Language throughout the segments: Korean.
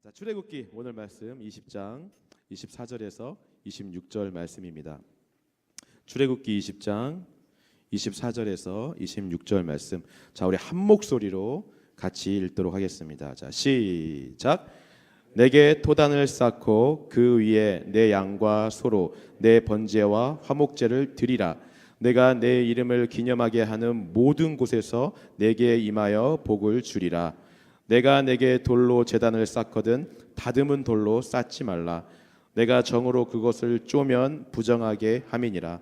자, 출애굽기 오늘 말씀 20장 24절에서 26절 말씀입니다. 출애굽기 20장 24절에서 26절 말씀. 자, 우리 한 목소리로 같이 읽도록 하겠습니다. 자, 시작. 내게 토단을 쌓고 그 위에 내 양과 소로 내 번제와 화목제를 드리라. 내가 내 이름을 기념하게 하는 모든 곳에서 내게 임하여 복을 주리라. 내가 내게 돌로 제단을 쌓거든 다듬은 돌로 쌓지 말라. 내가 정으로 그것을 쪼면 부정하게 함이니라.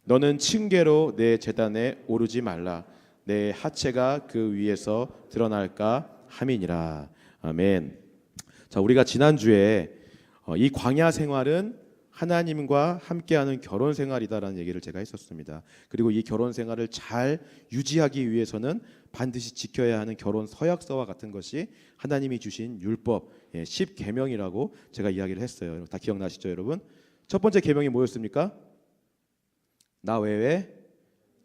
너는 층계로 내 제단에 오르지 말라. 내 하체가 그 위에서 드러날까 함이니라. 아멘. 자, 우리가 지난주에 이 광야 생활은 하나님과 함께하는 결혼 생활이다라는 얘기를 제가 했었습니다. 그리고 이 결혼 생활을 잘 유지하기 위해서는 반드시 지켜야 하는 결혼 서약서와 같은 것이 하나님이 주신 율법 10계명이라고 제가 이야기를 했어요. 다 기억나시죠, 여러분? 첫 번째 계명이 뭐였습니까? 나 외에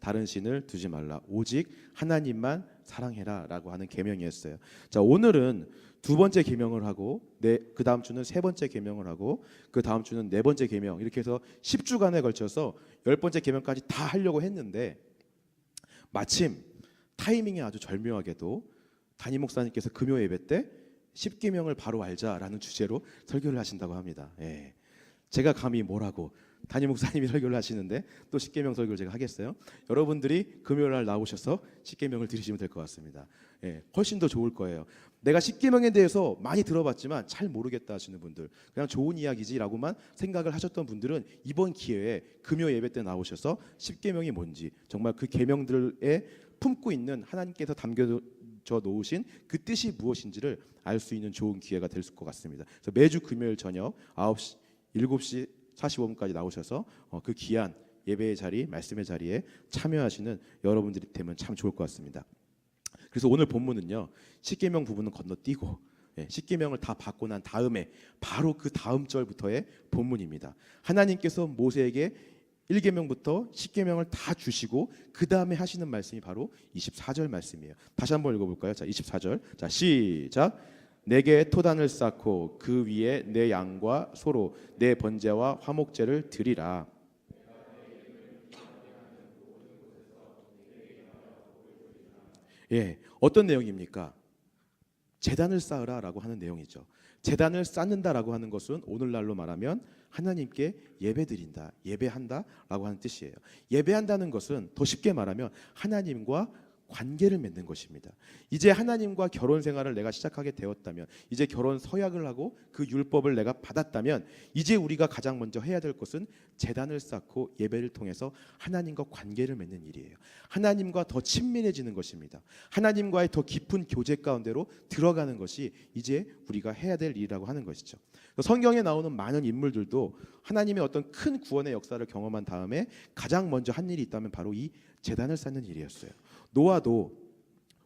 다른 신을 두지 말라. 오직 하나님만 사랑해라라고 하는 계명이었어요. 자, 오늘은 두 번째 계명을 하고 그 다음 주는 세 번째 계명을 하고 그 다음 주는 네 번째 계명, 이렇게 해서 10주간에 걸쳐서 10번째 계명까지 다 하려고 했는데 마침 타이밍이 아주 절묘하게도 담임 목사님께서 금요 예배 때 10계명을 바로 알자라는 주제로 설교를 하신다고 합니다. 제가 감히 뭐라고 담임 목사님이 설교를 하시는데 또 10계명 설교를 제가 하겠어요? 여러분들이 금요일 날 나오셔서 10계명을 들으시면 될 것 같습니다. 훨씬 더 좋을 거예요. 내가 10계명에 대해서 많이 들어봤지만 잘 모르겠다 하시는 분들, 그냥 좋은 이야기지라고만 생각을 하셨던 분들은 이번 기회에 금요 예배 때 나오셔서 10계명이 뭔지, 정말 그 계명들에 품고 있는 하나님께서 담겨져 놓으신 그 뜻이 무엇인지를 알 수 있는 좋은 기회가 될 것 같습니다. 그래서 매주 금요일 저녁 9시, 7시 45분까지 나오셔서 그 귀한 예배의 자리, 말씀의 자리에 참여하시는 여러분들이 되면 참 좋을 것 같습니다. 그래서 오늘 본문은요, 10계명 부분은 건너뛰고 10계명을 다 받고 난 다음에 바로 그 다음 절부터의 본문입니다. 하나님께서 모세에게 1계명부터 10계명을 다 주시고 그 다음에 하시는 말씀이 바로 24절 말씀이에요. 다시 한번 읽어볼까요? 자, 24절. 자, 시작. 내게 토단을 쌓고 그 위에 내 양과 소로 내 번제와 화목제를 드리라. 어떤 내용입니까? 제단을 쌓으라라고 하는 내용이죠. 제단을 쌓는다라고 하는 것은 오늘날로 말하면 하나님께 예배드린다, 예배한다라고 하는 뜻이에요. 예배한다는 것은 더 쉽게 말하면 하나님과 관계를 맺는 것입니다. 이제 하나님과 결혼 생활을 내가 시작하게 되었다면, 이제 결혼 서약을 하고 그 율법을 내가 받았다면, 이제 우리가 가장 먼저 해야 될 것은 제단을 쌓고 예배를 통해서 하나님과 관계를 맺는 일이에요. 하나님과 더 친밀해지는 것입니다. 하나님과의 더 깊은 교제 가운데로 들어가는 것이 이제 우리가 해야 될 일이라고 하는 것이죠. 성경에 나오는 많은 인물들도 하나님의 어떤 큰 구원의 역사를 경험한 다음에 가장 먼저 한 일이 있다면 바로 이 제단을 쌓는 일이었어요. 노아도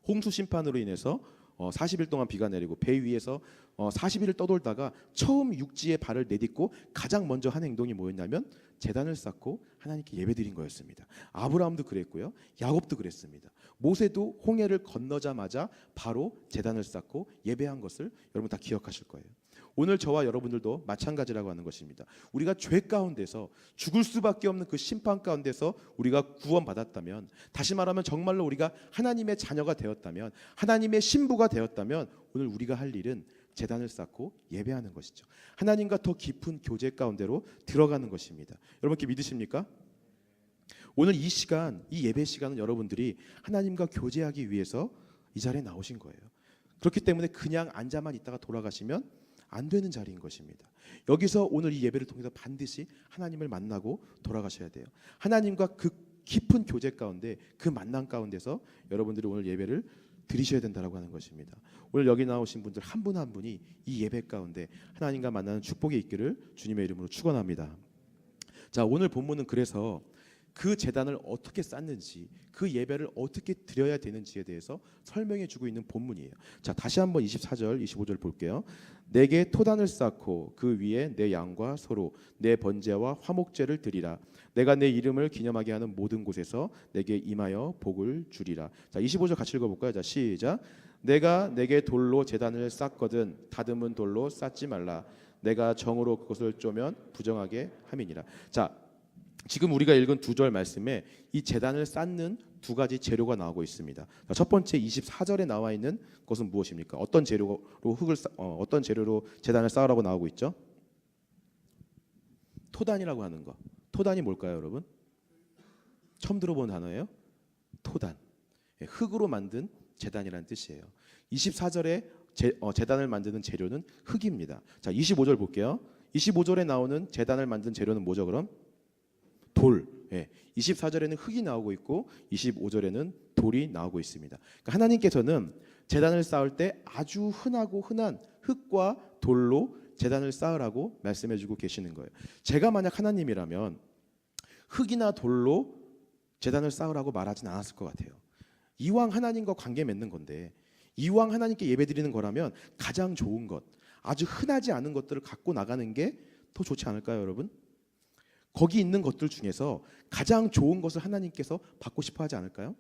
홍수 심판으로 인해서 40일 동안 비가 내리고 배 위에서 40일을 떠돌다가 처음 육지에 발을 내딛고 가장 먼저 한 행동이 뭐였냐면 제단을 쌓고 하나님께 예배드린 거였습니다. 아브라함도 그랬고요, 야곱도 그랬습니다. 모세도 홍해를 건너자마자 바로 제단을 쌓고 예배한 것을 여러분 다 기억하실 거예요. 오늘 저와 여러분들도 마찬가지라고 하는 것입니다. 우리가 죄 가운데서 죽을 수밖에 없는 그 심판 가운데서 우리가 구원받았다면, 다시 말하면 정말로 우리가 하나님의 자녀가 되었다면, 하나님의 신부가 되었다면, 오늘 우리가 할 일은 제단을 쌓고 예배하는 것이죠. 하나님과 더 깊은 교제 가운데로 들어가는 것입니다. 여러분께 믿으십니까? 오늘 이 시간, 이 예배 시간은 여러분들이 하나님과 교제하기 위해서 이 자리에 나오신 거예요. 그렇기 때문에 그냥 앉아만 있다가 돌아가시면 안 되는 자리인 것입니다. 여기서 오늘 이 예배를 통해서 반드시 하나님을 만나고 돌아가셔야 돼요. 하나님과 그 깊은 교제 가운데, 그 만남 가운데서 여러분들이 오늘 예배를 드리셔야 된다라고 하는 것입니다. 오늘 여기 나오신 분들 한 분 한 분이 이 예배 가운데 하나님과 만나는 축복이 있기를 주님의 이름으로 축원합니다. 자, 오늘 본문은 그래서 그 제단을 어떻게 쌓는지, 그 예배를 어떻게 드려야 되는지에 대해서 설명해 주고 있는 본문이에요. 자, 다시 한번 24절, 25절 볼게요. 내게 토단을 쌓고 그 위에 내 양과 소로 내 번제와 화목제를 드리라. 내가 내 이름을 기념하게 하는 모든 곳에서 내게 임하여 복을 주리라. 자, 25절 같이 읽어볼까요? 자, 시작. 내가 내게 돌로 제단을 쌓거든 다듬은 돌로 쌓지 말라. 내가 정으로 그것을 쪼면 부정하게 함이니라. 자, 지금 우리가 읽은 두 절 말씀에 이 제단을 쌓는 두 가지 재료가 나오고 있습니다. 첫 번째 24절에 나와 있는 것은 무엇입니까? 어떤 재료로 어떤 재료로 제단을 쌓으라고 나오고 있죠? 토단이라고 하는 거. 토단이 뭘까요, 여러분? 처음 들어본 단어예요? 토단. 흙으로 만든 제단이라는 뜻이에요. 24절에 제단을 만드는 재료는 흙입니다. 자, 25절 볼게요. 25절에 나오는 제단을 만든 재료는 뭐죠, 그럼? 돌. 24절에는 흙이 나오고 있고 25절에는 돌이 나오고 있습니다. 그러니까 하나님께서는 제단을 쌓을 때 아주 흔한 흙과 돌로 제단을 쌓으라고 말씀해주고 계시는 거예요. 제가 만약 하나님이라면 흙이나 돌로 제단을 쌓으라고 말하진 않았을 것 같아요. 이왕 하나님과 관계 맺는 건데, 이왕 하나님께 예배드리는 거라면 가장 좋은 것, 아주 흔하지 않은 것들을 갖고 나가는 게 더 좋지 않을까요, 여러분? 거기 있는 것들 중에서 가장 좋은 것을 하나님께서 받고 싶어 하지 않을까요?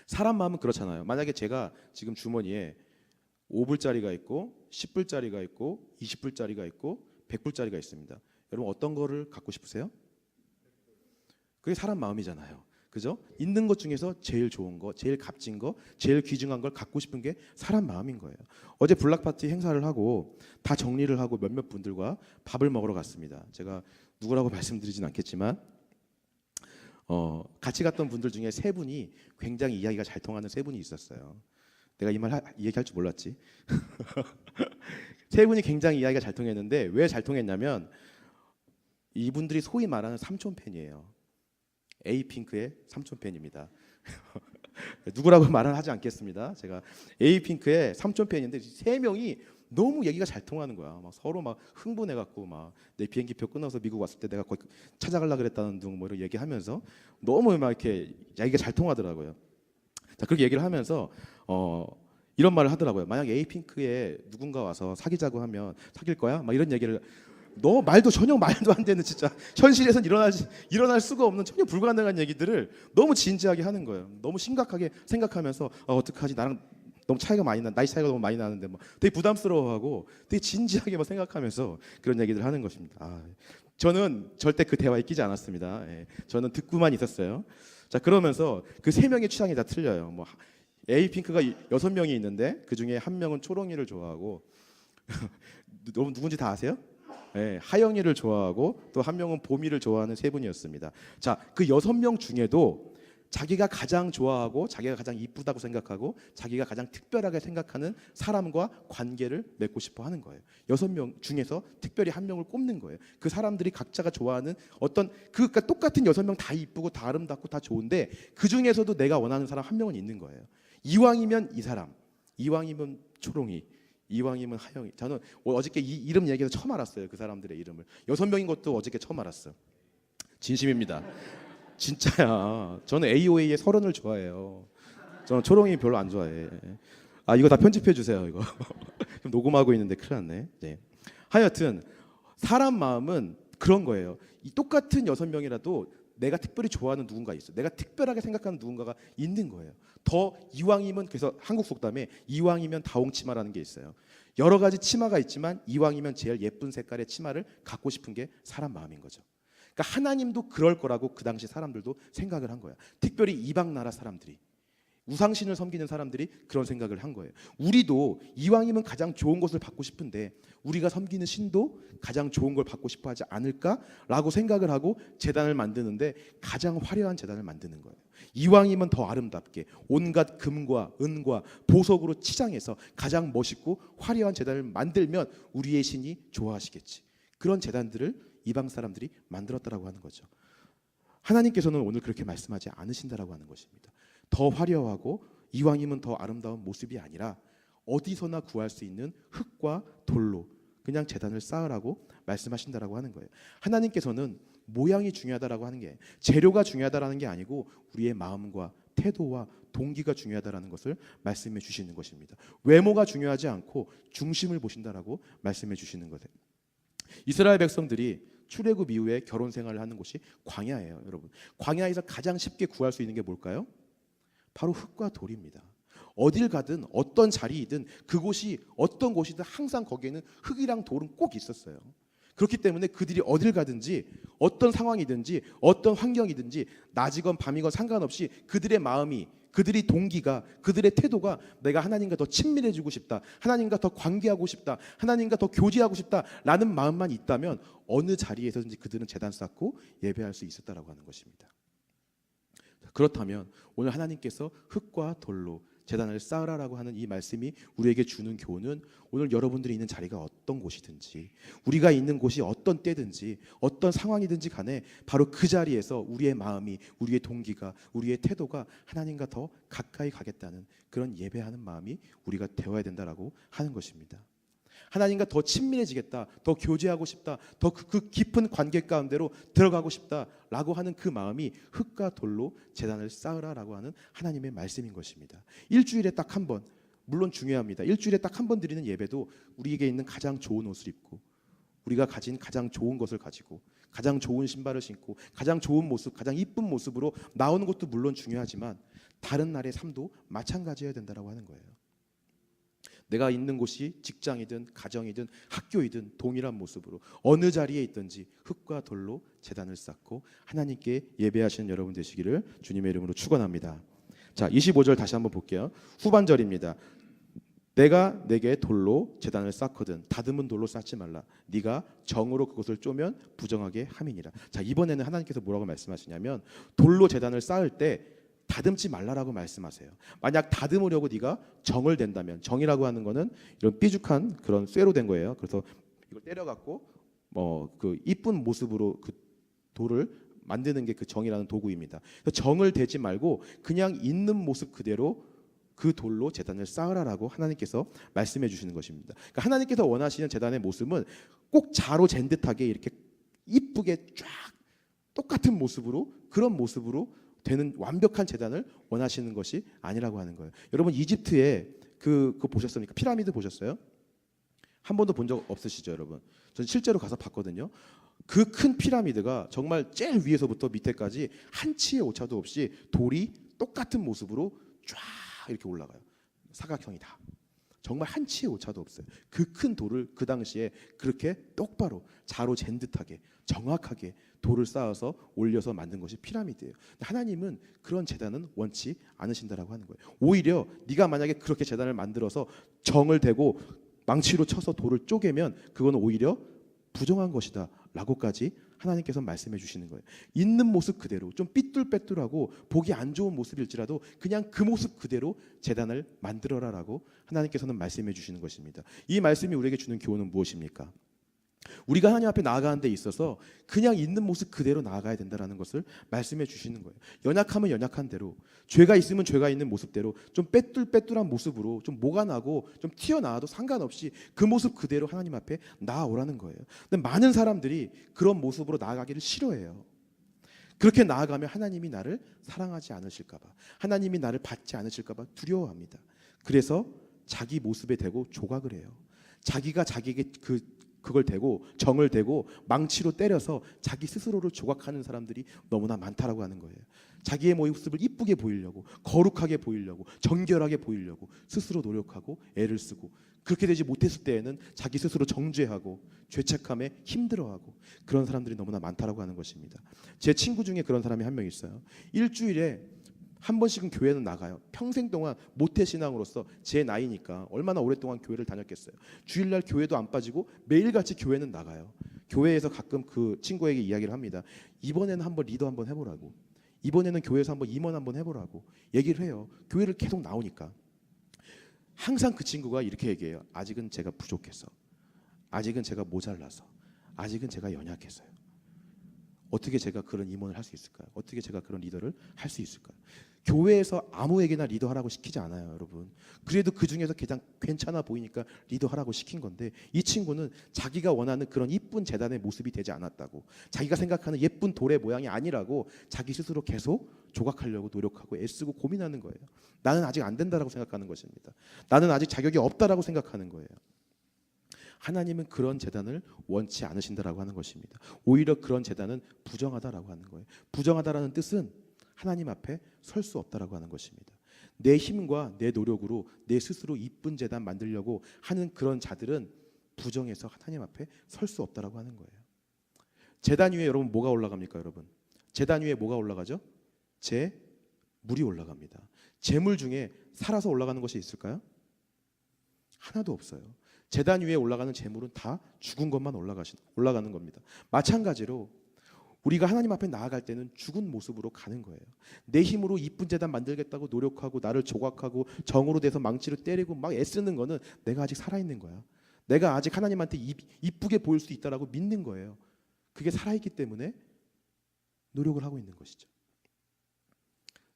사람 마음은 그렇잖아요. 만약에 제가 지금 주머니에 5불짜리가 있고 10불짜리가 있고 20불짜리가 있고 100불짜리가 있습니다. 여러분 어떤 거를 갖고 싶으세요? 그게 사람 마음이잖아요. 그죠? 있는 것 중에서 제일 좋은 거, 제일 값진 거, 제일 귀중한 걸 갖고 싶은 게 사람 마음인 거예요. 어제 블락파티 행사를 하고 다 정리를 하고 몇몇 분들과 밥을 먹으러 갔습니다. 제가 누구라고 말씀드리진 않겠지만 같이 갔던 분들 중에 세 분이 굉장히 이야기가 잘 통하는 세 분이 있었어요. 내가 이 말 얘기할 줄 몰랐지. 세 분이 굉장히 이야기가 잘 통했는데 왜 잘 통했냐면 이분들이 소위 말하는 삼촌 팬이에요. 에이핑크의 삼촌 팬입니다. 누구라고 말은 하지 않겠습니다. 제가 에이핑크의 삼촌 팬인데 세 명이 너무 얘기가 잘 통하는 거야. 막 서로 막 흥분해갖고 막 내 비행기표 끊어서 미국 왔을 때 내가 거기 찾아가려고 그랬다는 둥 뭐 이런 얘기하면서 너무 막 이렇게 얘기가 잘 통하더라고요. 자, 그렇게 얘기를 하면서 이런 말을 하더라고요. 만약 에이핑크에 누군가 와서 사귀자고 하면 사귈 거야? 막 이런 얘기를. 너 전혀 말도 안 되는 진짜 현실에선 일어날 수가 없는 전혀 불가능한 얘기들을 너무 진지하게 하는 거예요. 너무 심각하게 생각하면서 어떡하지 나랑 너무 차이가 많이 나이 차이가 너무 많이 나는데 뭐 되게 부담스러워하고 되게 진지하게 막 생각하면서 그런 얘기를 하는 것입니다. 저는 절대 그 대화에 끼지 않았습니다. 저는 듣고만 있었어요. 자, 그러면서 그 세 명의 취향이 다 틀려요. 뭐 에이핑크가 6명이 있는데 그 중에 한 명은 초롱이를 좋아하고 누군지 다 아세요? 하영이를 좋아하고 또 한 명은 보미를 좋아하는 세 분이었습니다. 자, 그 6명 중에도 자기가 가장 좋아하고 자기가 가장 이쁘다고 생각하고 자기가 가장 특별하게 생각하는 사람과 관계를 맺고 싶어 하는 거예요. 6명 중에서 특별히 한 명을 꼽는 거예요. 그 사람들이 각자가 좋아하는 어떤 그러니까 똑같은 6명 다 이쁘고 다 아름답고 다 좋은데 그 중에서도 내가 원하는 사람 한 명은 있는 거예요. 이왕이면 이 사람, 이왕이면 초롱이, 이왕이면 하영이. 저는 어저께 이 이름 얘기해서 처음 알았어요. 그 사람들의 이름을. 6명인 것도 어저께 처음 알았어요. 진심입니다. 진짜야. 저는 AOA의 설은을 좋아해요. 저는 초롱이 별로 안 좋아해. 이거 다 편집해 주세요. 이거 녹음하고 있는데 큰일 났네. 네. 하여튼 사람 마음은 그런 거예요. 이 똑같은 6명이라도 내가 특별히 좋아하는 누군가 있어. 내가 특별하게 생각하는 누군가가 있는 거예요. 더 이왕이면 그래서 한국 속담에 이왕이면 다홍치마라는 게 있어요. 여러 가지 치마가 있지만 이왕이면 제일 예쁜 색깔의 치마를 갖고 싶은 게 사람 마음인 거죠. 그러니까 하나님도 그럴 거라고 그 당시 사람들도 생각을 한 거야. 특별히 이방 나라 사람들이 우상신을 섬기는 사람들이 그런 생각을 한 거예요. 우리도 이왕이면 가장 좋은 것을 받고 싶은데 우리가 섬기는 신도 가장 좋은 걸 받고 싶어 하지 않을까라고 생각을 하고 제단을 만드는데 가장 화려한 제단을 만드는 거예요. 이왕이면 더 아름답게 온갖 금과 은과 보석으로 치장해서 가장 멋있고 화려한 제단을 만들면 우리의 신이 좋아하시겠지. 그런 제단들을 이방 사람들이 만들었다라고 하는 거죠. 하나님께서는 오늘 그렇게 말씀하지 않으신다라고 하는 것입니다. 더 화려하고 이왕이면 더 아름다운 모습이 아니라 어디서나 구할 수 있는 흙과 돌로 그냥 제단을 쌓으라고 말씀하신다라고 하는 거예요. 하나님께서는 모양이 중요하다라고 하는 게 재료가 중요하다라는 게 아니고 우리의 마음과 태도와 동기가 중요하다라는 것을 말씀해 주시는 것입니다. 외모가 중요하지 않고 중심을 보신다라고 말씀해 주시는 거예요. 이스라엘 백성들이 출애굽 이후에 결혼 생활을 하는 곳이 광야예요, 여러분. 광야에서 가장 쉽게 구할 수 있는 게 뭘까요? 바로 흙과 돌입니다. 어딜 가든 어떤 자리이든 그곳이 어떤 곳이든 항상 거기에는 흙이랑 돌은 꼭 있었어요. 그렇기 때문에 그들이 어딜 가든지 어떤 상황이든지 어떤 환경이든지 낮이건 밤이건 상관없이 그들의 마음이, 그들의 동기가, 그들의 태도가 내가 하나님과 더 친밀해지고 싶다, 하나님과 더 관계하고 싶다, 하나님과 더 교제하고 싶다라는 마음만 있다면 어느 자리에서든지 그들은 제단 쌓고 예배할 수 있었다라고 하는 것입니다. 그렇다면 오늘 하나님께서 흙과 돌로 제단을 쌓으라라고 하는 이 말씀이 우리에게 주는 교훈은 오늘 여러분들이 있는 자리가 어떤 곳이든지 우리가 있는 곳이 어떤 때든지 어떤 상황이든지 간에 바로 그 자리에서 우리의 마음이, 우리의 동기가, 우리의 태도가 하나님과 더 가까이 가겠다는 그런 예배하는 마음이 우리가 되어야 된다라고 하는 것입니다. 하나님과 더 친밀해지겠다, 더 교제하고 싶다, 더 그 깊은 관계 가운데로 들어가고 싶다라고 하는 그 마음이 흙과 돌로 제단을 쌓으라라고 하는 하나님의 말씀인 것입니다. 일주일에 딱 한 번, 물론 중요합니다. 일주일에 딱 한 번 드리는 예배도 우리에게 있는 가장 좋은 옷을 입고 우리가 가진 가장 좋은 것을 가지고 가장 좋은 신발을 신고 가장 좋은 모습, 가장 이쁜 모습으로 나오는 것도 물론 중요하지만 다른 날의 삶도 마찬가지여야 된다라고 하는 거예요. 내가 있는 곳이 직장이든 가정이든 학교이든 동일한 모습으로 어느 자리에 있든지 흙과 돌로 제단을 쌓고 하나님께 예배하시는 여러분 되시기를 주님의 이름으로 축원합니다. 자, 25절 다시 한번 볼게요. 후반절입니다. 내가 내게 돌로 제단을 쌓거든 다듬은 돌로 쌓지 말라. 네가 정으로 그것을 쪼면 부정하게 함이니라. 자, 이번에는 하나님께서 뭐라고 말씀하시냐면 돌로 제단을 쌓을 때 다듬지 말라라고 말씀하세요. 만약 다듬으려고 네가 정을 댄다면, 정이라고 하는 거는 이런 삐죽한 그런 쇠로 된 거예요. 그래서 이걸 때려갖고 그 이쁜 모습으로 그 돌을 만드는 게 그 정이라는 도구입니다. 그래서 정을 대지 말고 그냥 있는 모습 그대로 그 돌로 제단을 쌓으라라고 하나님께서 말씀해 주시는 것입니다. 그러니까 하나님께서 원하시는 제단의 모습은 꼭 자로 잰 듯하게 이렇게 이쁘게 쫙 똑같은 모습으로, 그런 모습으로 되는 완벽한 제단을 원하시는 것이 아니라고 하는 거예요. 여러분 이집트에 그거 보셨습니까? 피라미드 보셨어요? 한 번도 본 적 없으시죠, 여러분? 저는 실제로 가서 봤거든요. 그 큰 피라미드가 정말 제일 위에서부터 밑에까지 한 치의 오차도 없이 돌이 똑같은 모습으로 쫙 이렇게 올라가요. 사각형이다. 정말 한 치의 오차도 없어요. 그 큰 돌을 그 당시에 그렇게 똑바로 자로 잰 듯하게 정확하게 돌을 쌓아서 올려서 만든 것이 피라미드예요. 하나님은 그런 제단은 원치 않으신다라고 하는 거예요. 오히려 네가 만약에 그렇게 제단을 만들어서 정을 대고 망치로 쳐서 돌을 쪼개면 그건 오히려 부정한 것이다 라고까지 하나님께서 말씀해 주시는 거예요. 있는 모습 그대로 좀 삐뚤빼뚤하고 보기 안 좋은 모습일지라도 그냥 그 모습 그대로 제단을 만들어라라고 하나님께서는 말씀해 주시는 것입니다. 이 말씀이 우리에게 주는 교훈은 무엇입니까? 우리가 하나님 앞에 나아가는 데 있어서 그냥 있는 모습 그대로 나아가야 된다는 것을 말씀해 주시는 거예요. 연약하면 연약한 대로, 죄가 있으면 죄가 있는 모습대로 좀 빼뚤빼뚤한 모습으로 좀 뭐가 나고 좀 튀어나와도 상관없이 그 모습 그대로 하나님 앞에 나아오라는 거예요. 근데 많은 사람들이 그런 모습으로 나아가기를 싫어해요. 그렇게 나아가면 하나님이 나를 사랑하지 않으실까 봐, 하나님이 나를 받지 않으실까 봐 두려워합니다. 그래서 자기 모습에 대고 조각을 해요. 자기가 자기에게 그걸 대고 정을 대고 망치로 때려서 자기 스스로를 조각하는 사람들이 너무나 많다라고 하는 거예요. 자기의 모습을 이쁘게 보이려고, 거룩하게 보이려고, 정결하게 보이려고 스스로 노력하고 애를 쓰고, 그렇게 되지 못했을 때에는 자기 스스로 정죄하고 죄책감에 힘들어하고, 그런 사람들이 너무나 많다라고 하는 것입니다. 제 친구 중에 그런 사람이 한 명 있어요. 일주일에 한 번씩은 교회는 나가요. 평생 동안 모태신앙으로서 제 나이니까 얼마나 오랫동안 교회를 다녔겠어요. 주일날 교회도 안 빠지고 매일같이 교회는 나가요. 교회에서 가끔 그 친구에게 이야기를 합니다. 이번에는 한번 리더 한번 해보라고, 이번에는 교회에서 한번 임원 한번 해보라고 얘기를 해요. 교회를 계속 나오니까. 항상 그 친구가 이렇게 얘기해요. 아직은 제가 부족해서, 아직은 제가 모자라서, 아직은 제가 연약해서요. 어떻게 제가 그런 임원을 할 수 있을까요? 어떻게 제가 그런 리더를 할 수 있을까요? 교회에서 아무에게나 리더하라고 시키지 않아요, 여러분. 그래도 그 중에서 가장 괜찮아 보이니까 리더하라고 시킨 건데, 이 친구는 자기가 원하는 그런 이쁜 제단의 모습이 되지 않았다고, 자기가 생각하는 예쁜 돌의 모양이 아니라고 자기 스스로 계속 조각하려고 노력하고 애쓰고 고민하는 거예요. 나는 아직 안 된다라고 생각하는 것입니다. 나는 아직 자격이 없다라고 생각하는 거예요. 하나님은 그런 제단을 원치 않으신다라고 하는 것입니다. 오히려 그런 제단은 부정하다라고 하는 거예요. 부정하다라는 뜻은 하나님 앞에 설 수 없다라고 하는 것입니다. 내 힘과 내 노력으로 내 스스로 이쁜 제단 만들려고 하는 그런 자들은 부정해서 하나님 앞에 설 수 없다라고 하는 거예요. 제단 위에 여러분 뭐가 올라갑니까, 여러분? 제단 위에 뭐가 올라가죠? 물이 올라갑니다. 제물 중에 살아서 올라가는 것이 있을까요? 하나도 없어요. 제단 위에 올라가는 제물은 다 죽은 것만 올라가는 겁니다. 마찬가지로 우리가 하나님 앞에 나아갈 때는 죽은 모습으로 가는 거예요. 내 힘으로 이쁜 제단 만들겠다고 노력하고 나를 조각하고 정으로 돼서 망치로 때리고 막 애쓰는 거는 내가 아직 살아있는 거야. 내가 아직 하나님한테 이쁘게 보일 수 있다라고 믿는 거예요. 그게 살아있기 때문에 노력을 하고 있는 것이죠.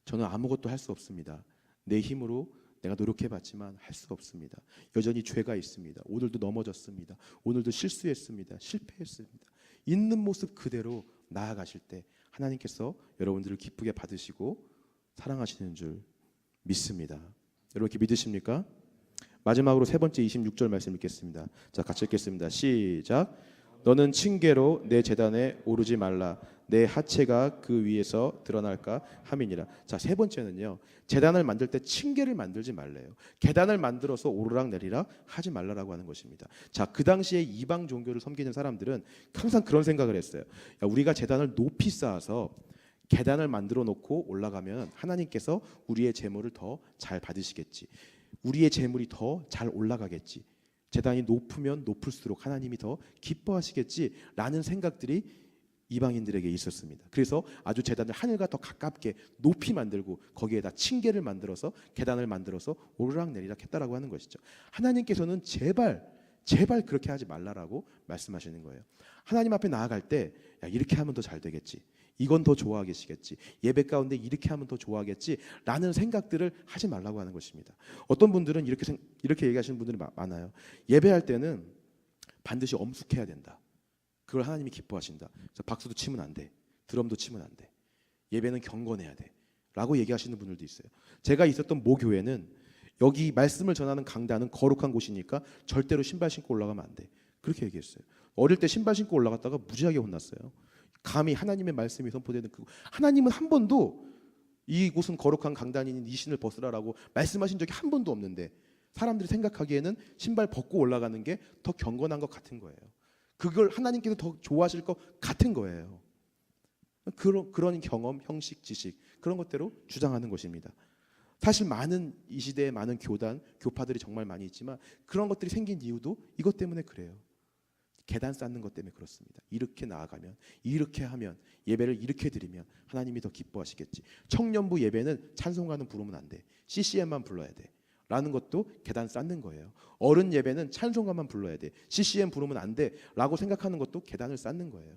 저는 아무것도 할 수 없습니다. 내 힘으로 내가 노력해봤지만 할 수 없습니다. 여전히 죄가 있습니다. 오늘도 넘어졌습니다. 오늘도 실수했습니다. 실패했습니다. 있는 모습 그대로 나아가실 때 하나님께서 여러분들을 기쁘게 받으시고 사랑하시는 줄 믿습니다. 여러분 이렇게 믿으십니까? 마지막으로 세 번째 26절 말씀 읽겠습니다. 자, 같이 읽겠습니다. 시작. 너는 층계로 내 제단에 오르지 말라. 내 하체가 그 위에서 드러날까 함이니라. 자, 세 번째는요. 제단을 만들 때 층계를 만들지 말래요. 계단을 만들어서 오르락 내리락 하지 말라라고 하는 것입니다. 자, 그 당시에 이방 종교를 섬기는 사람들은 항상 그런 생각을 했어요. 야, 우리가 제단을 높이 쌓아서 계단을 만들어 놓고 올라가면 하나님께서 우리의 제물을 더 잘 받으시겠지. 우리의 제물이 더 잘 올라가겠지. 제단이 높으면 높을수록 하나님이 더 기뻐하시겠지라는 생각들이 이방인들에게 있었습니다. 그래서 아주 제단을 하늘과 더 가깝게 높이 만들고 거기에다 층계를 만들어서 계단을 만들어서 오르락내리락 했다라고 하는 것이죠. 하나님께서는 제발 그렇게 하지 말라라고 말씀하시는 거예요. 하나님 앞에 나아갈 때 야, 이렇게 하면 더 잘 되겠지. 이건 더 좋아하시겠지. 예배 가운데 이렇게 하면 더 좋아하겠지라는 생각들을 하지 말라고 하는 것입니다. 어떤 분들은 이렇게 얘기하시는 분들이 많아요. 예배할 때는 반드시 엄숙해야 된다. 그걸 하나님이 기뻐하신다. 그래서 박수도 치면 안 돼. 드럼도 치면 안 돼. 예배는 경건해야 돼. 라고 얘기하시는 분들도 있어요. 제가 있었던 모 교회는 여기 말씀을 전하는 강단은 거룩한 곳이니까 절대로 신발 신고 올라가면 안 돼. 그렇게 얘기했어요. 어릴 때 신발 신고 올라갔다가 무지하게 혼났어요. 감히 하나님의 말씀이 선포되는 그 하나님은 한 번도 이곳은 거룩한 강단이니 네 신을 벗으라라고 말씀하신 적이 한 번도 없는데 사람들이 생각하기에는 신발 벗고 올라가는 게 더 경건한 것 같은 거예요. 그걸 하나님께서 더 좋아하실 것 같은 거예요. 그런 경험, 형식, 지식 그런 것대로 주장하는 것입니다. 사실 이 시대에 많은 교파들이 정말 많이 있지만 그런 것들이 생긴 이유도 이것 때문에 그래요. 계단 쌓는 것 때문에 그렇습니다. 이렇게 나아가면, 이렇게 하면, 예배를 이렇게 드리면 하나님이 더 기뻐하시겠지. 청년부 예배는 찬송가는 부르면 안 돼. CCM만 불러야 돼. 라는 것도 계단 쌓는 거예요. 어른 예배는 찬송가만 불러야 돼. CCM 부르면 안 돼. 라고 생각하는 것도 계단을 쌓는 거예요.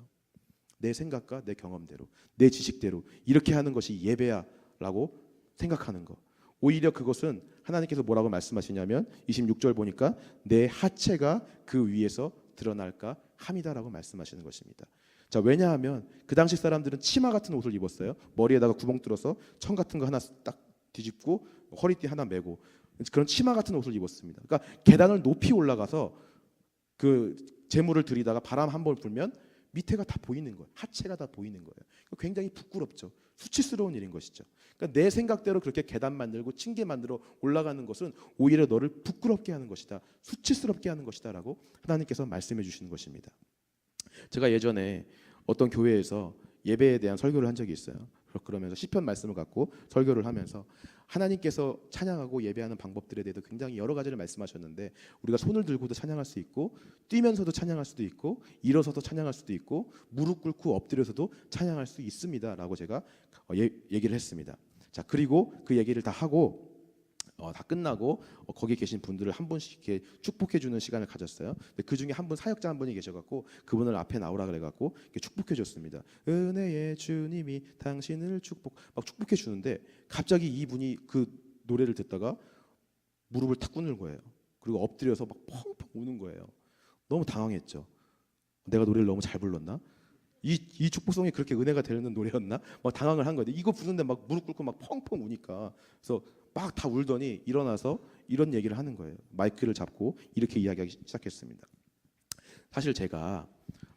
내 생각과 내 경험대로, 내 지식대로 이렇게 하는 것이 예배야 라고 생각하는 거. 오히려 그것은 하나님께서 뭐라고 말씀하시냐면 26절 보니까 내 하체가 그 위에서 드러날까 함이다라고 말씀하시는 것입니다. 자, 왜냐하면 그 당시 사람들은 치마 같은 옷을 입었어요. 머리에다가 구멍 뚫어서 청 같은 거 하나 딱 뒤집고 허리띠 하나 메고 그런 치마 같은 옷을 입었습니다. 그러니까 계단을 높이 올라가서 그 재물을 들이다가 바람 한 번 불면 밑에가 다 보이는 거예요. 하체가 다 보이는 거예요. 굉장히 부끄럽죠. 수치스러운 일인 것이죠. 그러니까 내 생각대로 그렇게 계단 만들고 층계 만들어 올라가는 것은 오히려 너를 부끄럽게 하는 것이다. 수치스럽게 하는 것이다라고 하나님께서 말씀해 주시는 것입니다. 제가 예전에 어떤 교회에서 예배에 대한 설교를 한 적이 있어요. 그러면서 시편 말씀을 갖고 설교를 하면서 하나님께서 찬양하고 예배하는 방법들에 대해서 굉장히 여러 가지를 말씀하셨는데 우리가 손을 들고도 찬양할 수 있고 뛰면서도 찬양할 수도 있고 일어서도 찬양할 수도 있고 무릎 꿇고 엎드려서도 찬양할 수 있습니다라고 제가 얘기를 했습니다. 자, 그리고 그 얘기를 다 하고 다 끝나고 거기 계신 분들을 한 분씩 이렇게 축복해 주는 시간을 가졌어요. 그 중에 한 분 사역자 한 분이 계셔갖고 그분을 앞에 나오라 그래갖고 축복해 줬습니다. 은혜의 주님이 당신을 막 축복해 주는데 갑자기 이분이 그 노래를 듣다가 무릎을 탁 꿇는 거예요. 그리고 엎드려서 막 펑펑 우는 거예요. 너무 당황했죠. 내가 노래를 너무 잘 불렀나? 이 축복성이 그렇게 은혜가 되는 노래였나? 막 당황을 한 거예요. 이거 부르는데 막 무릎 꿇고 막 펑펑 우니까 그래서 막 다 울더니 일어나서 이런 얘기를 하는 거예요. 마이크를 잡고 이렇게 이야기하기 시작했습니다. 사실 제가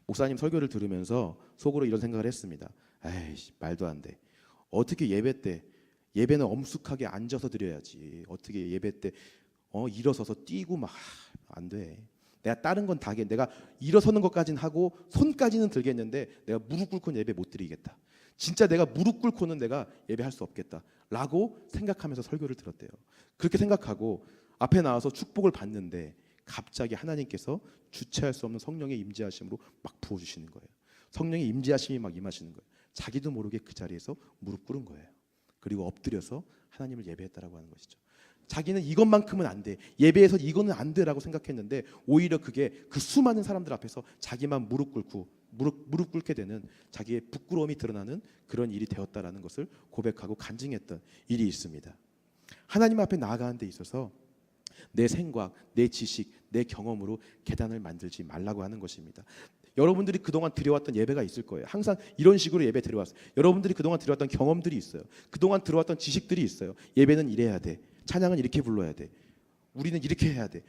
목사님 설교를 들으면서 속으로 이런 생각을 했습니다. 에이씨, 말도 안 돼. 어떻게 예배 때 예배는 엄숙하게 앉아서 드려야지. 어떻게 예배 때 일어서서 뛰고 막 안 돼. 내가 다른 건 다 하겠. 내가 일어서는 것까지는 하고 손까지는 들겠는데 내가 무릎 꿇고는 예배 못 드리겠다. 진짜 내가 무릎 꿇고는 내가 예배할 수 없겠다라고 생각하면서 설교를 들었대요. 그렇게 생각하고 앞에 나와서 축복을 받는데 갑자기 하나님께서 주체할 수 없는 성령의 임재하심으로 막 부어주시는 거예요. 성령의 임재하심이 막 임하시는 거예요. 자기도 모르게 그 자리에서 무릎 꿇은 거예요. 그리고 엎드려서 하나님을 예배했다라고 하는 것이죠. 자기는 이것만큼은 안 돼, 예배에서 이거는 안 돼라고 생각했는데 오히려 그게 그 수많은 사람들 앞에서 자기만 무릎 꿇게 되는, 자기의 부끄러움이 드러나는 그런 일이 되었다라는 것을 고백하고 간증했던 일이 있습니다. 하나님 앞에 나아가는 데 있어서 내 생각, 내 지식, 내 경험으로 계단을 만들지 말라고 하는 것입니다. 여러분들이 그동안 드려왔던 예배가 있을 거예요. 항상 이런 식으로 예배 드려왔어요. 여러분들이 그동안 드려왔던 경험들이 있어요. 그동안 들어왔던 지식들이 있어요. 예배는 이래야 돼, 찬양은 이렇게 불러야 돼, 우리는 이렇게 해야 돼.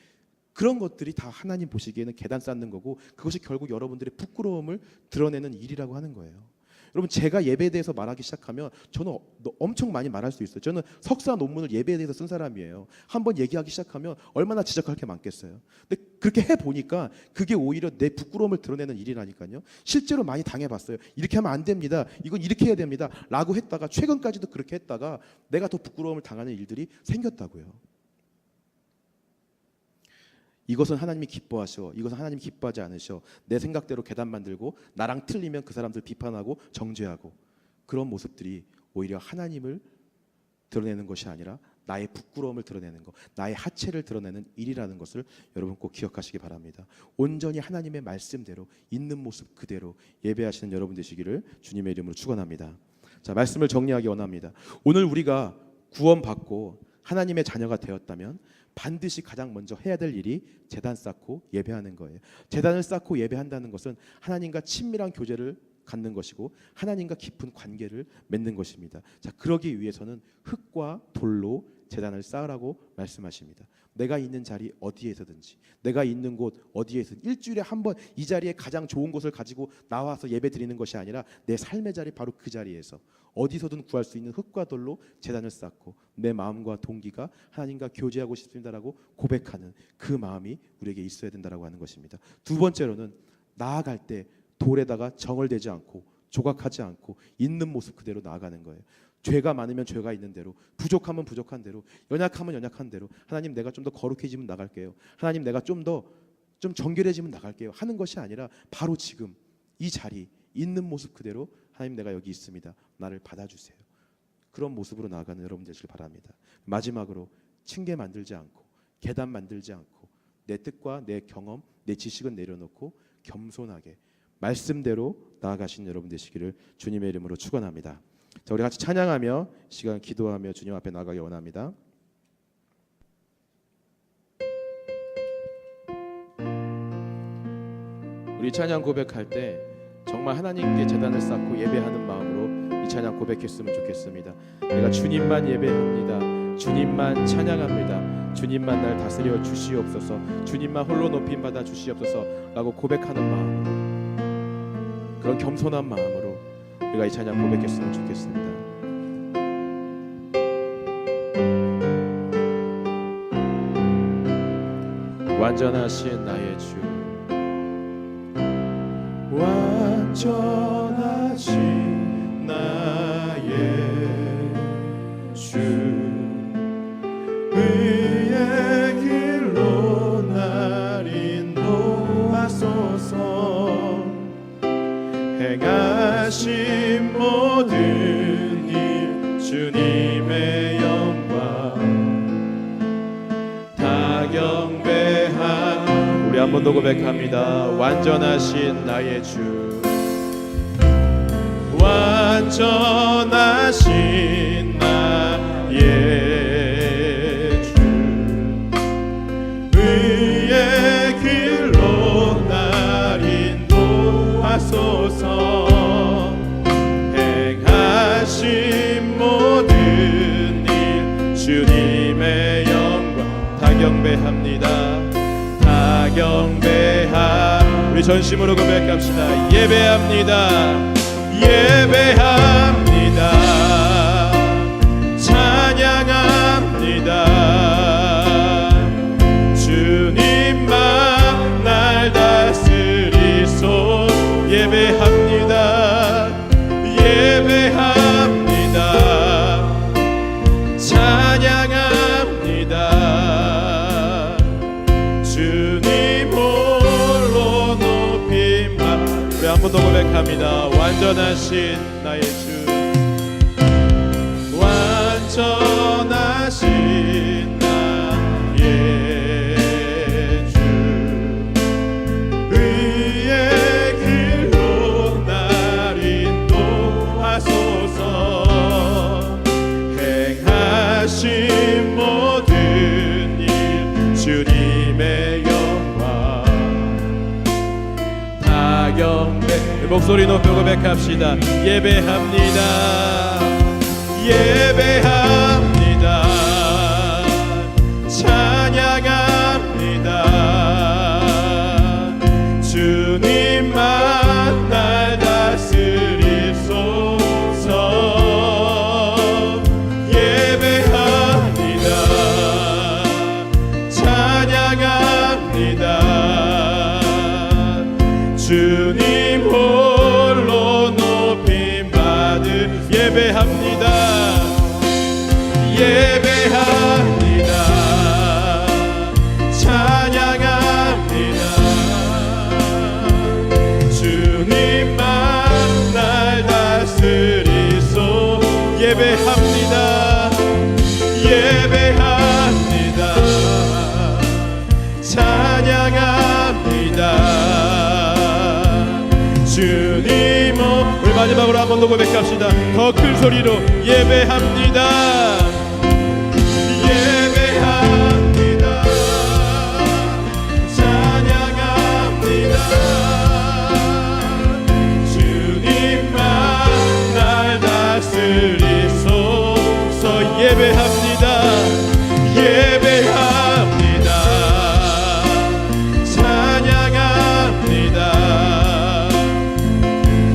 그런 것들이 다 하나님 보시기에는 계단 쌓는 거고, 그것이 결국 여러분들의 부끄러움을 드러내는 일이라고 하는 거예요. 여러분, 제가 예배에 대해서 말하기 시작하면 저는 엄청 많이 말할 수 있어요. 저는 석사 논문을 예배에 대해서 쓴 사람이에요. 한번 얘기하기 시작하면 얼마나 지적할 게 많겠어요. 근데 그렇게 해보니까 그게 오히려 내 부끄러움을 드러내는 일이라니까요. 실제로 많이 당해봤어요. 이렇게 하면 안 됩니다, 이건 이렇게 해야 됩니다 라고 했다가, 최근까지도 그렇게 했다가 내가 더 부끄러움을 당하는 일들이 생겼다고요. 이것은 하나님이 기뻐하셔, 이것은 하나님이 기뻐하지 않으셔, 내 생각대로 계단 만들고 나랑 틀리면 그 사람들 비판하고 정죄하고, 그런 모습들이 오히려 하나님을 드러내는 것이 아니라 나의 부끄러움을 드러내는 것, 나의 하체를 드러내는 일이라는 것을 여러분 꼭 기억하시기 바랍니다. 온전히 하나님의 말씀대로 있는 모습 그대로 예배하시는 여러분 되시기를 주님의 이름으로 축원합니다. 자, 말씀을 정리하기 원합니다. 오늘 우리가 구원받고 하나님의 자녀가 되었다면 반드시 가장 먼저 해야 될 일이 제단 쌓고 예배하는 거예요. 제단을 쌓고 예배한다는 것은 하나님과 친밀한 교제를 갖는 것이고 하나님과 깊은 관계를 맺는 것입니다. 자, 그러기 위해서는 흙과 돌로 제단을 쌓으라고 말씀하십니다. 내가 있는 자리 어디에서든지, 내가 있는 곳 어디에서든 일주일에 한 번 이 자리에 가장 좋은 곳을 가지고 나와서 예배 드리는 것이 아니라 내 삶의 자리, 바로 그 자리에서 어디서든 구할 수 있는 흙과 돌로 제단을 쌓고 내 마음과 동기가 하나님과 교제하고 싶습니다라고 고백하는 그 마음이 우리에게 있어야 된다라고 하는 것입니다. 두 번째로는 나아갈 때 돌에다가 정을대지 않고 조각하지 않고 있는 모습 그대로 나아가는 거예요. 죄가 많으면 죄가 있는 대로, 부족하면 부족한 대로, 연약하면 연약한 대로, 하나님 내가 좀 더 거룩해지면 나갈게요, 하나님 내가 좀 정결해지면 나갈게요 하는 것이 아니라 바로 지금 이 자리 있는 모습 그대로, 하나님 내가 여기 있습니다, 나를 받아주세요, 그런 모습으로 나아가는 여러분 되시길 바랍니다. 마지막으로 층계 만들지 않고 계단 만들지 않고 내 뜻과 내 경험, 내 지식은 내려놓고 겸손하게 말씀대로 나아가시는 여러분 되시기를 주님의 이름으로 축원합니다. 자, 우리 같이 찬양하며 시간 기도하며 주님 앞에 나가기 원합니다. 우리 찬양 고백할 때 정말 하나님께 제단을 쌓고 예배하는 마음으로 이 찬양 고백했으면 좋겠습니다. 내가 주님만 예배합니다, 주님만 찬양합니다, 주님만 날 다스려 주시옵소서, 주님만 홀로 높임 받아 주시옵소서 라고 고백하는 마음으로, 그런 겸손한 마음으로 우리가 이 찬양 고백했으면 좋겠습니다. 완전하신 나의 주, 완전하신 나의 주, 의의 길로 날 인도하소서, 행하신 모든 일 주님의 영광 다 경배하. 우리 한 번 더 고백합니다. 완전하신 나의 주, 완전하신 나의 주, 의의 길로 날 인도하소서, 행하신 모든 일 주님의 영광 다 경배합니다, 다 경배하. 우리 전심으로 고백합시다. 예배합니다, 예배합니다. 예배합니다. 예배합니다. 찬양합니다. 주님 홀로 높임받. 우리 한 번 더 고백합니다. 완전하신 나의 주, 완전하신 나의 주, 의의 길로 날 인도하소서. 행하신 모든 일 주님의 영광 다 경배. 목소리 높여 고백합시다. 예배합니다. 예배합니다. 찬양합니다. 주님만 날 다스리소서. 예배합니다. 찬양합니다. 주님 홀로 높임 받을. 예배합니다. 예배합니다. 찬양합니다. 주님만 날 다스리소. 예배합니다. 예배합니다. 찬양합니다. 주님. 우리 마지막으로 한 번 더 고백합시다. 더 큰 소리로 예배합니다. 예배합니다. 찬양합니다. 주님만 날 다스리소서. 예배합니다. 예배합니다. 찬양합니다.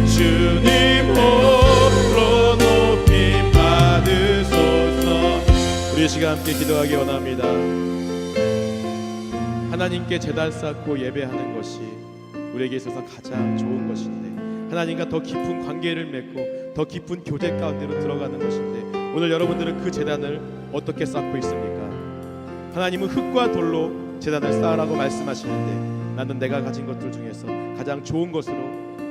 주님 홀로 높임 받으소서. 우리 시간 함께 기도하기 원합니다. 하나님께 제단 쌓고 예배하는 것이 우리에게 있어서 가장 좋은 것인데, 하나님과 더 깊은 관계를 맺고 더 깊은 교제 가운데로 들어가는 것인데, 오늘 여러분들은 그 제단을 어떻게 쌓고 있습니까? 하나님은 흙과 돌로 제단을 쌓으라고 말씀하시는데, 나는 내가 가진 것들 중에서 가장 좋은 것으로,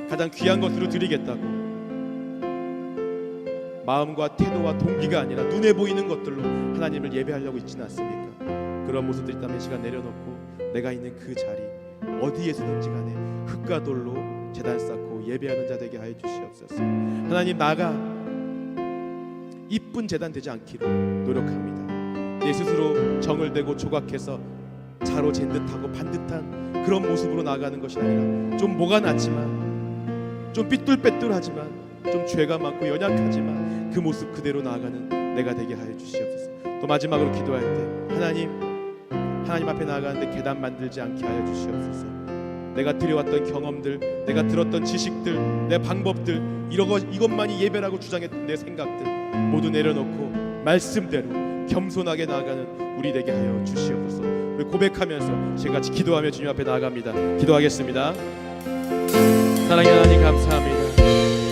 가장 귀한 것으로 드리겠다고 마음과 태도와 동기가 아니라 눈에 보이는 것들로 하나님을 예배하려고 있지는 않습니까? 그런 모습들이 있다면 시간 내려놓고 내가 있는 그 자리 어디에서든지 간에 흙과 돌로 제단 쌓고 예배하는 자 되게 하여 주시옵소서. 하나님, 나가 이쁜 제단 되지 않기로 노력합니다. 내 스스로 정을 대고 조각해서 자로 잰 듯하고 반듯한 그런 모습으로 나아가는 것이 아니라, 좀 뭐가 났지만, 좀 삐뚤빼뚤하지만, 좀 죄가 많고 연약하지만 그 모습 그대로 나아가는 내가 되게 하여 주시옵소서. 또 마지막으로 기도할 때 하나님 앞에 나아가는데 계단 만들지 않게 하여 주시옵소서. 내가 들여왔던 경험들, 내가 들었던 지식들, 내 방법들, 이것만이 예배라고 주장했던 내 생각들 모두 내려놓고 말씀대로 겸손하게 나아가는 우리 되게 하여 주시옵소서. 우리 고백하면서 제같이 기도하며 주님 앞에 나아갑니다. 기도하겠습니다. 사랑의 하나님, 감사합니다.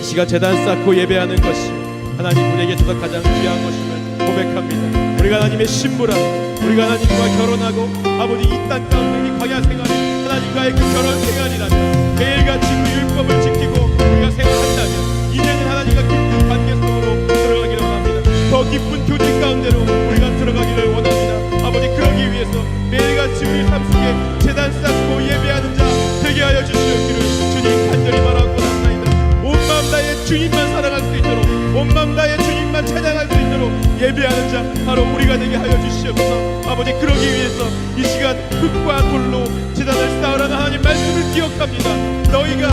이 시간 제단 쌓고 예배하는 것이 하나님 우리에게 있어서 가장 귀한 것임을 고백합니다. 우리가 하나님의 신부라, 우리가 하나님과 결혼하고 아버지 이 땅 가운데 이 광야 생활이 하나님과의 그 결혼 생활이라면, 매일같이 그 율법을 지키고 우리가 생활한다면 이제는 하나님과 깊은 관계 속으로 들어가기를 원합니다. 더 깊은 교제 가운데로 우리가 들어가기를 원합니다. 아버지, 그러기 위해서 매일같이 우리 삶 속에 제단 쌓고 예배하는 자 되게 하여 주시옵기를 주님 간절히 바라옵고 나옵니다. 온 마음 다해 주님만 사랑할 수 있도록, 온 마음 다해 주님만 찬양할 수 있도록 예배하는 자 바로 우리가 되게 하여 주시옵소서. 아버지, 그러기 위해서 이 시간 흙과 돌로 제단을 쌓으라는 하나님 말씀을 기억합니다. 너희가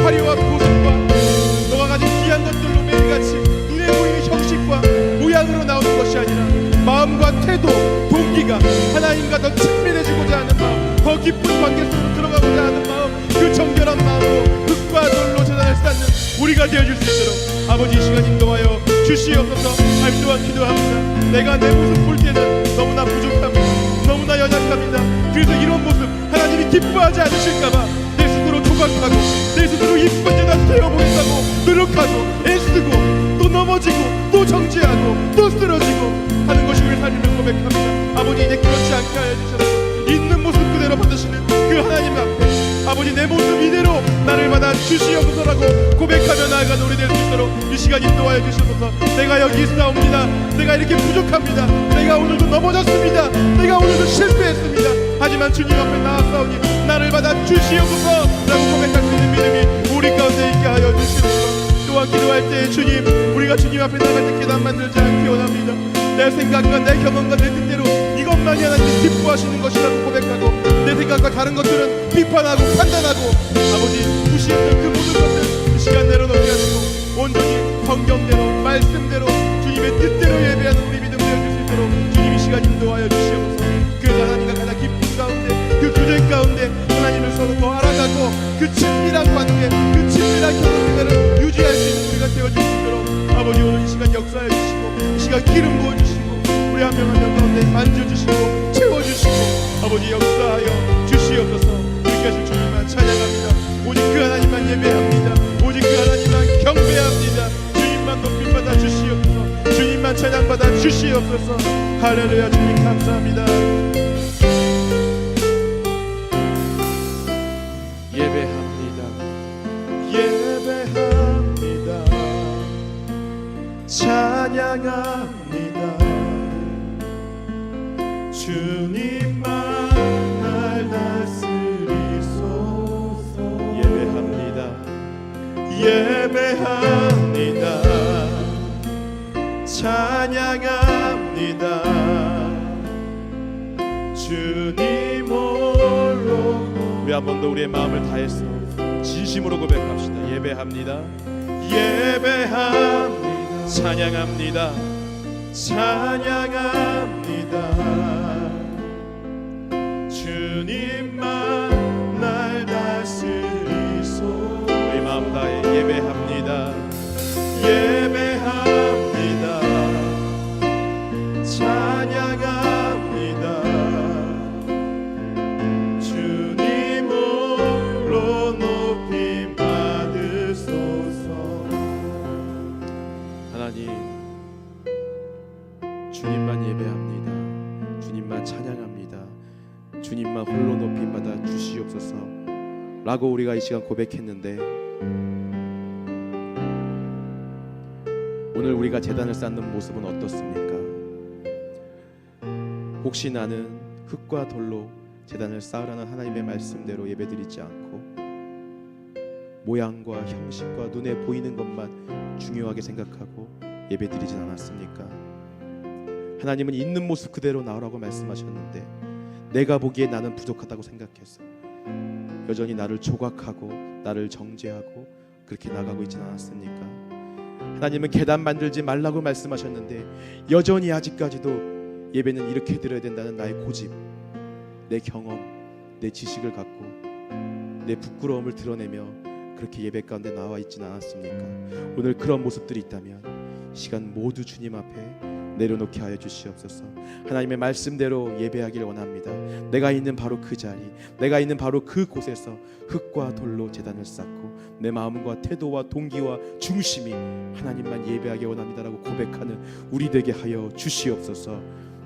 화려와 보석과 너가 가진 귀한 것들로 매일같이 눈에 보이는 형식과 모양으로 나오는 것이 아니라, 마음과 태도, 동기가 하나님과 더 친밀해지고자 하는 마음, 더 깊은 관계 속으로 들어가고자 하는 마음, 그 정결한 마음으로 흙과 돌로 제단을 쌓는 우리가 되어줄 수 있도록 아버지 이 시간 인도하여 주시옵소서. 다시 또한 기도합니다. 내가 내 모습 볼 때는 너무나 부족합니다. 너무나 연약합니다. 그래서 이런 모습 하나님이 기뻐하지 않으실까봐 내 스스로 조각하고 내 내 스스로 이쁜 재단 되어보겠다고 노력하고 애쓰고 또 넘어지고 또 정지하고 또 쓰러지고 하는 것이 우리 삶임을 고백합니다. 아버지, 이제 그렇지 않게 하여 주셔서 있는 모습 그대로 받으시는 그 하나님 앞에 아버지, 내 모습 이대로 나를 받아 주시옵소서라고 고백하며 나아가는 우리 될 수 있도록 이 시간 인도하여 주시옵소서. 내가 여기 있사옵니다. 내가 이렇게 부족합니다. 내가 오늘도 넘어졌습니다. 내가 오늘도 실패했습니다. 하지만 주님 앞에 나아싸우니 나를 받아 주시옵소서라고 고백할 수 있는 믿음이 우리 가운데 있게 하여 주시옵소서. 또한 기도할 때 주님, 우리가 주님 앞에 나갈 때 계단 만들지 않기 원합니다. 내 생각과 내 경험과 내 뜻대로 이것만이 하나님 기뻐하시는 것이라고 고백하고, 내 생각과 다른 것들은 비판하고 판단하고 아버지 무시했던 그 모든 것들 이 시간 내려놓게 하시고 온전히 성경대로 말씀대로 주님의 뜻대로 예배하는 우리 믿음 되어줄 수 있도록 주님 이 시간 인도하여 주시옵소서. 그 하나님과 가장 기쁨 가운데, 그 교제 가운데 하나님을 서로 더 알아가고 그 친밀한 관계, 그 친밀한 결혼 생활을 유지할 수 있는 우리가 되어줄 수 있도록 아버지 오늘 이 시간 역사해 주시고 이 시간 기름 부어주시고 우리 한 명 한 명 가운데 만져주시고 채워주시고 아버지 역사하여 주시옵소서. 이렇게 하실 주님만 찬양합니다. 오직 그 하나님만 예배합니다. 오직 그 하나님만 경배합니다. 주님만 높임받아 주시옵소서. 주님만 찬양받아 주시옵소서. 할렐루야. 주님 감사합니다. 예배합니다. 예배합니다. 찬양합니다. 주님만 날 다스리소서. 예배합니다. 예배합니다. 찬양합니다. 주님 홀로. 우리 한 번 더 우리의 마음을 다해서 진심으로 고백합시다. 예배합니다. 예배합니다. 찬양합니다. 찬양합니다. 주님만 날 다스리소. 우리 마음 다해 예배합니다. 예배합니다. 찬양합니다. 주님 홀로 높임 받으소서. 하나님, 주님만 예배합니다. 주님만 찬양합니다. 주님만 홀로 높임 받아 주시옵소서 라고 우리가 이 시간 고백했는데, 오늘 우리가 제단을 쌓는 모습은 어떻습니까? 혹시 나는 흙과 돌로 제단을 쌓으라는 하나님의 말씀대로 예배드리지 않고 모양과 형식과 눈에 보이는 것만 중요하게 생각하고 예배드리진 않았습니까? 하나님은 있는 모습 그대로 나오라고 말씀하셨는데 내가 보기에 나는 부족하다고 생각해서 여전히 나를 조각하고 나를 정죄하고 그렇게 나가고 있진 않았습니까? 하나님은 계단 만들지 말라고 말씀하셨는데 여전히 아직까지도 예배는 이렇게 드려야 된다는 나의 고집, 내 경험, 내 지식을 갖고 내 부끄러움을 드러내며 그렇게 예배 가운데 나와 있진 않았습니까? 오늘 그런 모습들이 있다면 시간 모두 주님 앞에 내려놓게 하여 주시옵소서. 하나님의 말씀대로 예배하기를 원합니다. 내가 있는 바로 그 자리, 내가 있는 바로 그 곳에서 흙과 돌로 제단을 쌓고 내 마음과 태도와 동기와 중심이 하나님만 예배하기 원합니다라고 고백하는 우리 되게 하여 주시옵소서.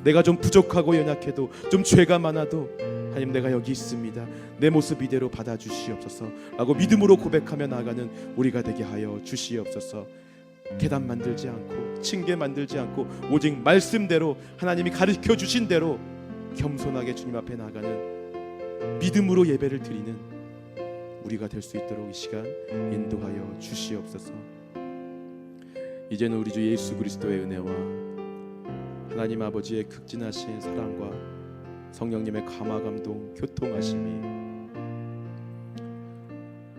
내가 좀 부족하고 연약해도 좀 죄가 많아도 하나님 내가 여기 있습니다. 내 모습 이대로 받아주시옵소서 라고 믿음으로 고백하며 나아가는 우리가 되게 하여 주시옵소서. 계단 만들지 않고 층계 만들지 않고 오직 말씀대로 하나님이 가르쳐 주신 대로 겸손하게 주님 앞에 나가는 믿음으로 예배를 드리는 우리가 될 수 있도록 이 시간 인도하여 주시옵소서. 이제는 우리 주 예수 그리스도의 은혜와 하나님 아버지의 극진하신 사랑과 성령님의 감화 감동 교통하심이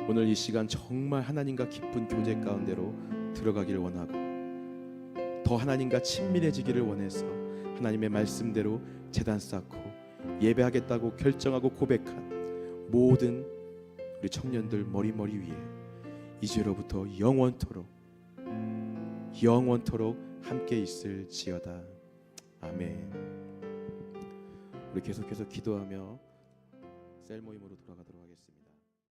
오늘 이 시간 정말 하나님과 깊은 교제 가운데로 들어가기를 원하고 더 하나님과 친밀해지기를 원해서 하나님의 말씀대로 제단 쌓고 예배하겠다고 결정하고 고백한 모든 우리 청년들 머리 위에 이제로부터 영원토록 함께 있을지어다. 아멘. 우리 계속해서 기도하며 셀 모임으로 돌아가도록